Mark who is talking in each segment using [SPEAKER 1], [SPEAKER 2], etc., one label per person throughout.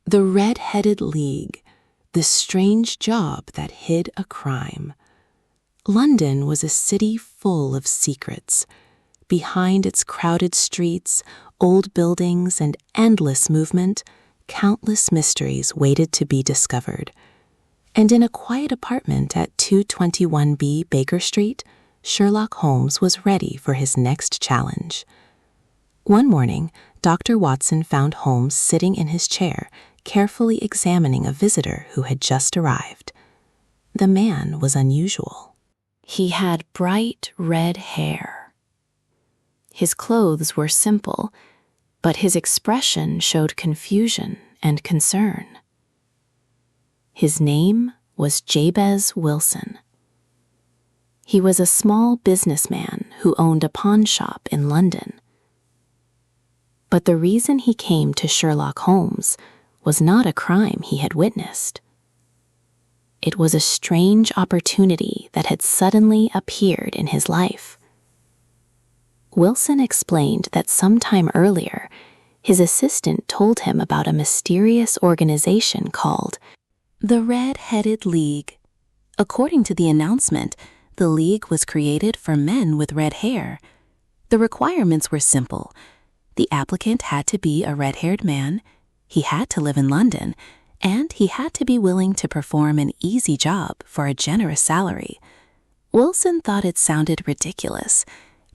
[SPEAKER 1] The Red-Headed League, the strange job that hid a crime. London was a city full of secrets. Behind its crowded streets, old buildings, and endless movement, countless mysteries waited to be discovered. And in a quiet apartment at 221B Baker Street, Sherlock Holmes was ready for his next challenge. One morning, Dr. Watson found Holmes sitting in his chair, carefully examining a visitor who had just arrived. The man was unusual. He had bright red hair. His clothes were simple, but his expression showed confusion and concern. His name was Jabez Wilson. He was a small businessman who owned a pawn shop in London. But the reason he came to Sherlock Holmes was not a crime he had witnessed. It was a strange opportunity that had suddenly appeared in his life. Wilson explained that sometime earlier, his assistant told him about a mysterious organization called the Red-Headed League. According to the announcement, the league was created for men with red hair. The requirements were simple. The applicant had to be a red-haired man, he had to live in London, and he had to be willing to perform an easy job for a generous salary. Wilson thought it sounded ridiculous,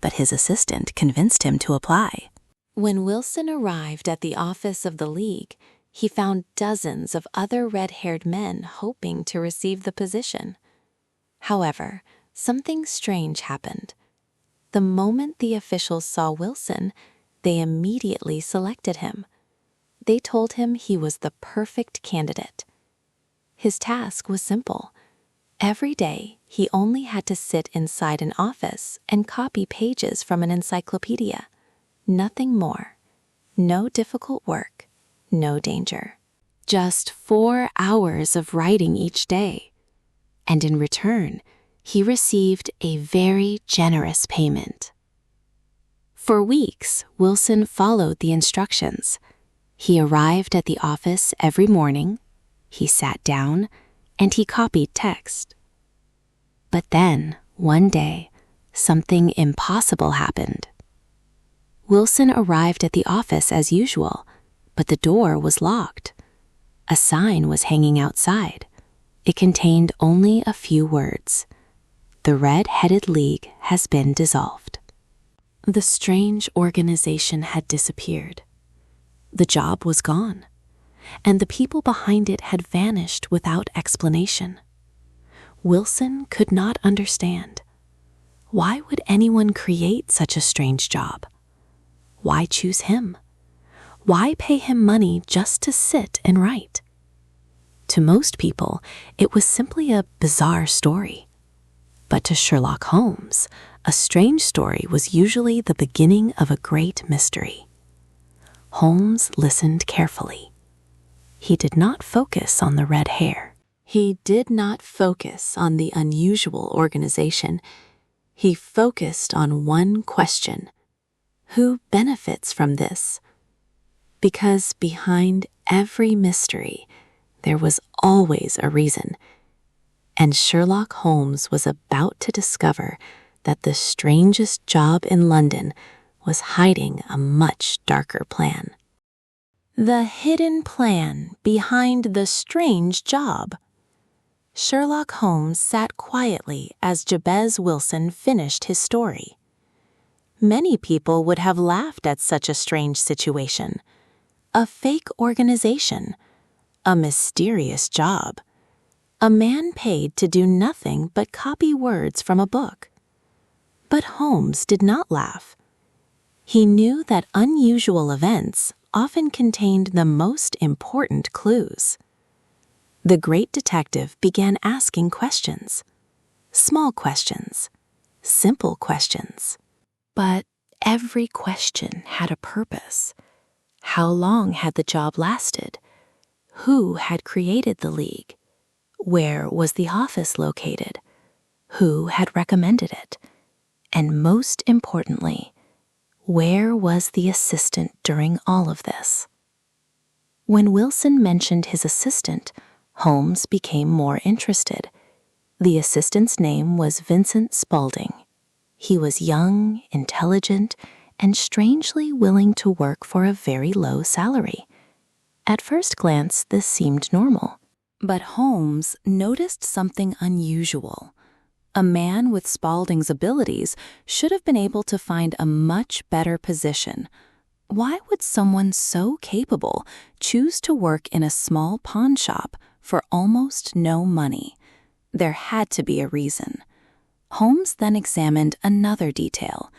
[SPEAKER 1] but his assistant convinced him to apply. When Wilson arrived at the office of the league, he found dozens of other red-haired men hoping to receive the position. However, something strange happened. The moment the officials saw Wilson, they immediately selected him. They told him he was the perfect candidate. His task was simple. Every day, he only had to sit inside an office and copy pages from an encyclopedia. Nothing more. No difficult work. No danger. Just 4 hours of writing each day. And in return, he received a very generous payment. For weeks, Wilson followed the instructions. He arrived at the office every morning, he sat down, and he copied text. But then, one day, something impossible happened. Wilson arrived at the office as usual, but the door was locked. A sign was hanging outside. It contained only a few words. The Red-Headed League has been dissolved. The strange organization had disappeared. The job was gone, and the people behind it had vanished without explanation. Wilson could not understand. Why would anyone create such a strange job? Why choose him? Why pay him money just to sit and write? To most people, it was simply a bizarre story. But to Sherlock Holmes, a strange story was usually the beginning of a great mystery. Holmes listened carefully. He did not focus on the red hair. He did not focus on the unusual organization. He focused on one question. Who benefits from this? Because behind every mystery, there was always a reason. And Sherlock Holmes was about to discover that the strangest job in London was hiding a much darker plan. The hidden plan behind the strange job. Sherlock Holmes sat quietly as Jabez Wilson finished his story. Many people would have laughed at such a strange situation. A fake organization. A mysterious job. A man paid to do nothing but copy words from a book. But Holmes did not laugh. He knew that unusual events often contained the most important clues. The great detective began asking questions. Small questions. Simple questions. But every question had a purpose. How long had the job lasted? Who had created the league? Where was the office located? Who had recommended it? And most importantly, where was the assistant during all of this? When Wilson mentioned his assistant, Holmes became more interested. The assistant's name was Vincent Spaulding. He was young, intelligent, and strangely willing to work for a very low salary. At first glance, this seemed normal. But Holmes noticed something unusual. A man with Spaulding's abilities should have been able to find a much better position. Why would someone so capable choose to work in a small pawn shop for almost no money? There had to be a reason. Holmes then examined another detail.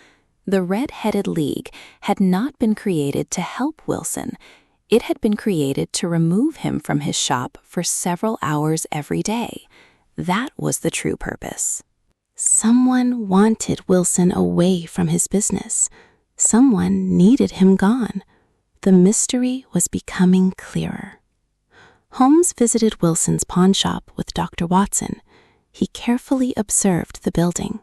[SPEAKER 1] The Red-Headed League had not been created to help Wilson. It had been created to remove him from his shop for several hours every day. That was the true purpose. Someone wanted Wilson away from his business. Someone needed him gone. The mystery was becoming clearer. Holmes visited Wilson's pawn shop with Dr. Watson. He carefully observed the building.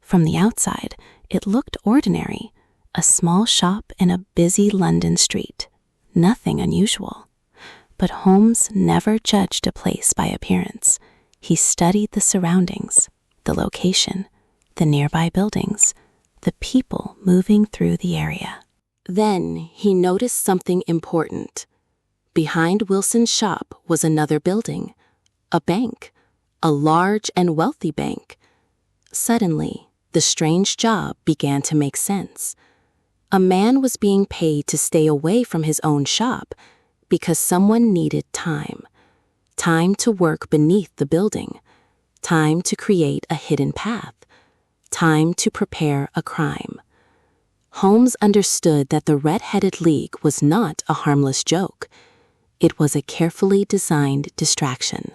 [SPEAKER 1] From the outside, it looked ordinary, a small shop in a busy London street. Nothing unusual. But Holmes never judged a place by appearance. He studied the surroundings, the location, the nearby buildings, the people moving through the area. Then he noticed something important. Behind Wilson's shop was another building, a bank, a large and wealthy bank. Suddenly, the strange job began to make sense. A man was being paid to stay away from his own shop because someone needed time. Time to work beneath the building. Time to create a hidden path. Time to prepare a crime. Holmes understood that the Red-Headed League was not a harmless joke. It was a carefully designed distraction.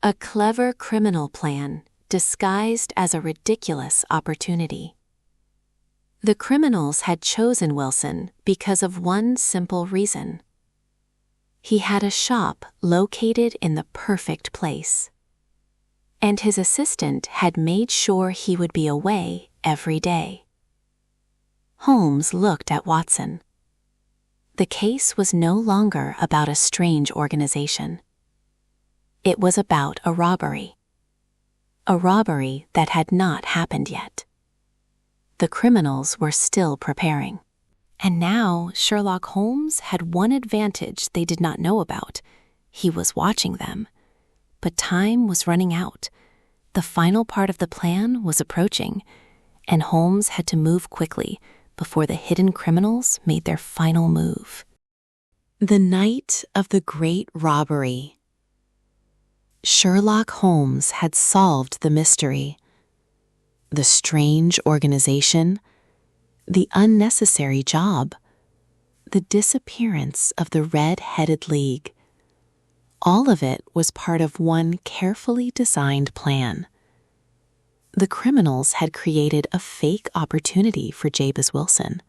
[SPEAKER 1] A clever criminal plan disguised as a ridiculous opportunity. The criminals had chosen Wilson because of one simple reason. He had a shop located in the perfect place. And his assistant had made sure he would be away every day. Holmes looked at Watson. The case was no longer about a strange organization. It was about a robbery. A robbery that had not happened yet. The criminals were still preparing. And now Sherlock Holmes had one advantage they did not know about. He was watching them. But time was running out. The final part of the plan was approaching, and Holmes had to move quickly before the hidden criminals made their final move. The night of the great robbery. Sherlock Holmes had solved the mystery. The strange organization, the unnecessary job, the disappearance of the Red-Headed League. All of it was part of one carefully designed plan. The criminals had created a fake opportunity for Jabez Wilson.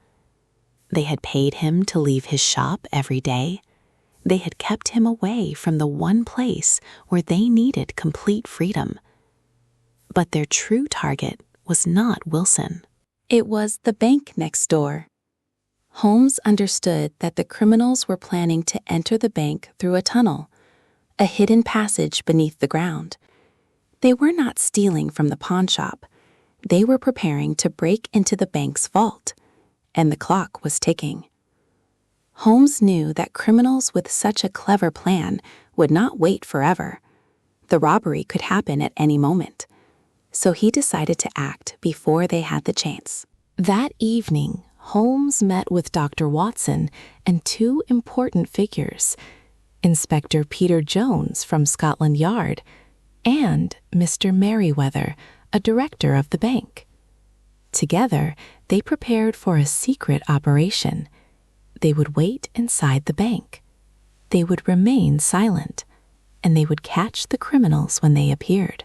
[SPEAKER 1] They had paid him to leave his shop every day. They had kept him away from the one place where they needed complete freedom. But their true target was not Wilson. It was the bank next door. Holmes understood that the criminals were planning to enter the bank through a tunnel, a hidden passage beneath the ground. They were not stealing from the pawn shop. They were preparing to break into the bank's vault, and the clock was ticking. Holmes knew that criminals with such a clever plan would not wait forever. The robbery could happen at any moment. So he decided to act before they had the chance. That evening, Holmes met with Dr. Watson and two important figures, Inspector Peter Jones from Scotland Yard and Mr. Merriweather, a director of the bank. Together, they prepared for a secret operation. They would wait inside the bank. They would remain silent, and they would catch the criminals when they appeared.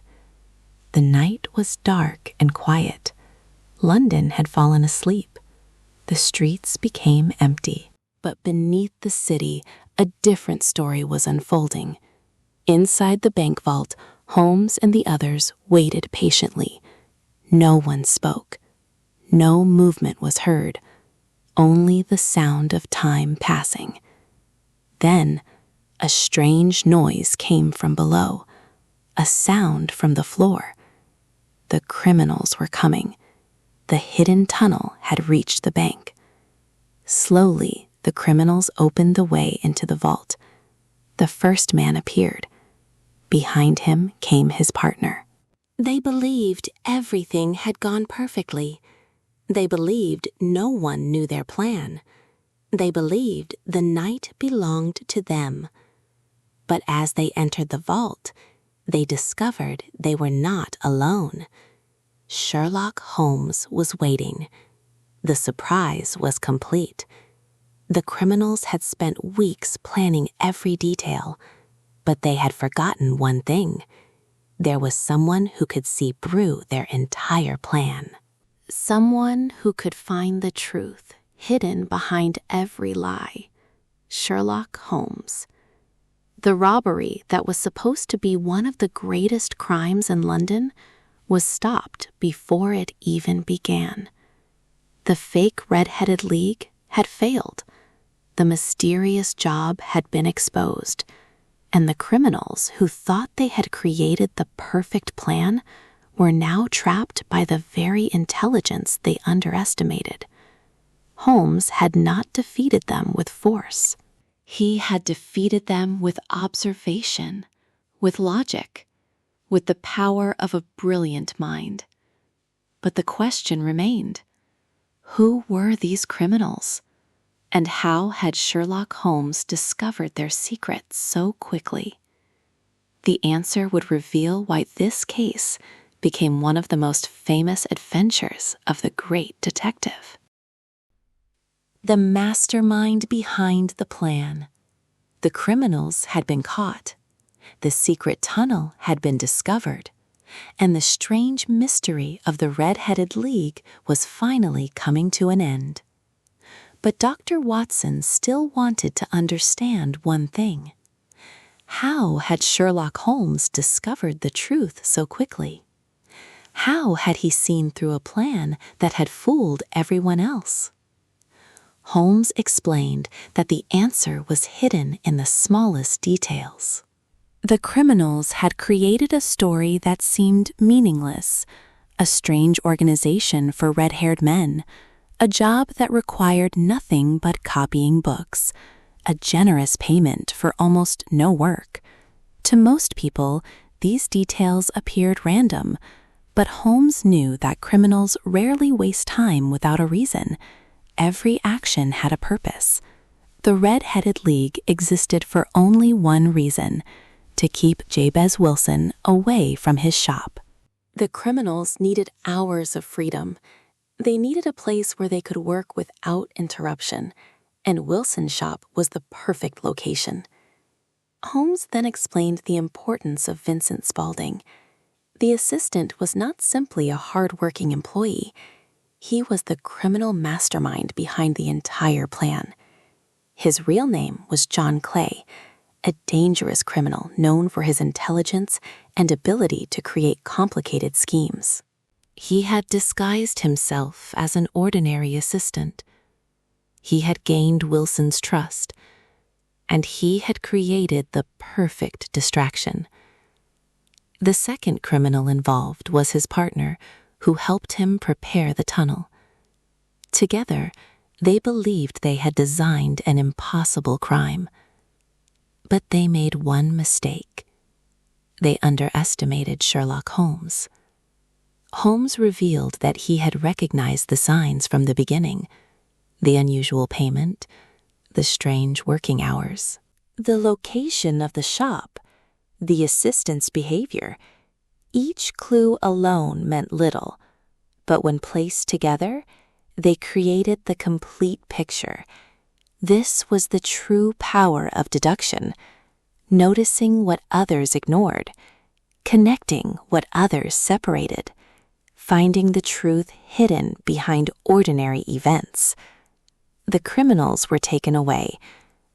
[SPEAKER 1] The night was dark and quiet. London had fallen asleep. The streets became empty. But beneath the city, a different story was unfolding. Inside the bank vault, Holmes and the others waited patiently. No one spoke. No movement was heard. Only the sound of time passing. Then, A strange noise came from below, a sound from the floor. The criminals were coming. The hidden tunnel had reached the bank. Slowly, the criminals opened the way into the vault. The first man appeared. Behind him came his partner. They believed everything had gone perfectly. They believed no one knew their plan. They believed the night belonged to them. But as they entered the vault, they discovered they were not alone. Sherlock Holmes was waiting. The surprise was complete. The criminals had spent weeks planning every detail, but they had forgotten one thing. There was someone who could see through their entire plan. Someone who could find the truth hidden behind every lie. Sherlock Holmes. The robbery that was supposed to be one of the greatest crimes in London was stopped before it even began. The fake red-headed league had failed. The mysterious job had been exposed, and the criminals who thought they had created the perfect plan were now trapped by the very intelligence they underestimated. Holmes had not defeated them with force. He had defeated them with observation, with logic, with the power of a brilliant mind. But the question remained, who were these criminals? And how had Sherlock Holmes discovered their secrets so quickly? The answer would reveal why this case became one of the most famous adventures of the great detective. The mastermind behind the plan. The criminals had been caught. The secret tunnel had been discovered. And the strange mystery of the Red-Headed League was finally coming to an end. But Dr. Watson still wanted to understand one thing. How had Sherlock Holmes discovered the truth so quickly? How had he seen through a plan that had fooled everyone else? Holmes explained that the answer was hidden in the smallest details. The criminals had created a story that seemed meaningless, a strange organization for red-haired men, a job that required nothing but copying books, a generous payment for almost no work. To most people, these details appeared random, but Holmes knew that criminals rarely waste time without a reason. Every action had a purpose. The Red-Headed League existed for only one reason: to keep Jabez Wilson away from his shop. The criminals needed hours of freedom. They needed a place where they could work without interruption, and Wilson's shop was the perfect location. Holmes then explained the importance of Vincent Spaulding. The assistant was not simply a hard-working employee. He was the criminal mastermind behind the entire plan. His real name was John Clay, a dangerous criminal known for his intelligence and ability to create complicated schemes. He had disguised himself as an ordinary assistant. He had gained Wilson's trust, and he had created the perfect distraction. The second criminal involved was his partner, who helped him prepare the tunnel. Together, they believed they had designed an impossible crime. But they made one mistake. They underestimated Sherlock Holmes. Holmes revealed that he had recognized the signs from the beginning: the unusual payment, the strange working hours, the location of the shop, the assistant's behavior. Each clue alone meant little, but when placed together, they created the complete picture. This was the true power of deduction: noticing what others ignored, connecting what others separated, finding the truth hidden behind ordinary events. The criminals were taken away,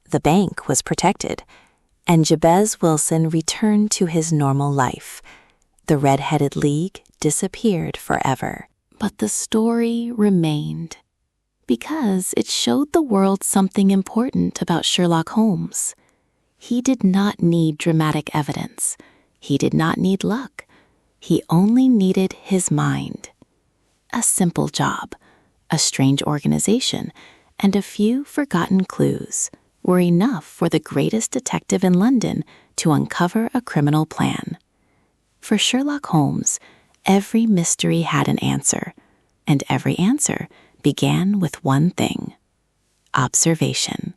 [SPEAKER 1] the bank was protected, and Jabez Wilson returned to his normal life. The Red-Headed League disappeared forever. But the story remained, because it showed the world something important about Sherlock Holmes. He did not need dramatic evidence. He did not need luck. He only needed his mind. A simple job, a strange organization, and a few forgotten clues were enough for the greatest detective in London to uncover a criminal plan. For Sherlock Holmes, every mystery had an answer, and every answer began with one thing: observation.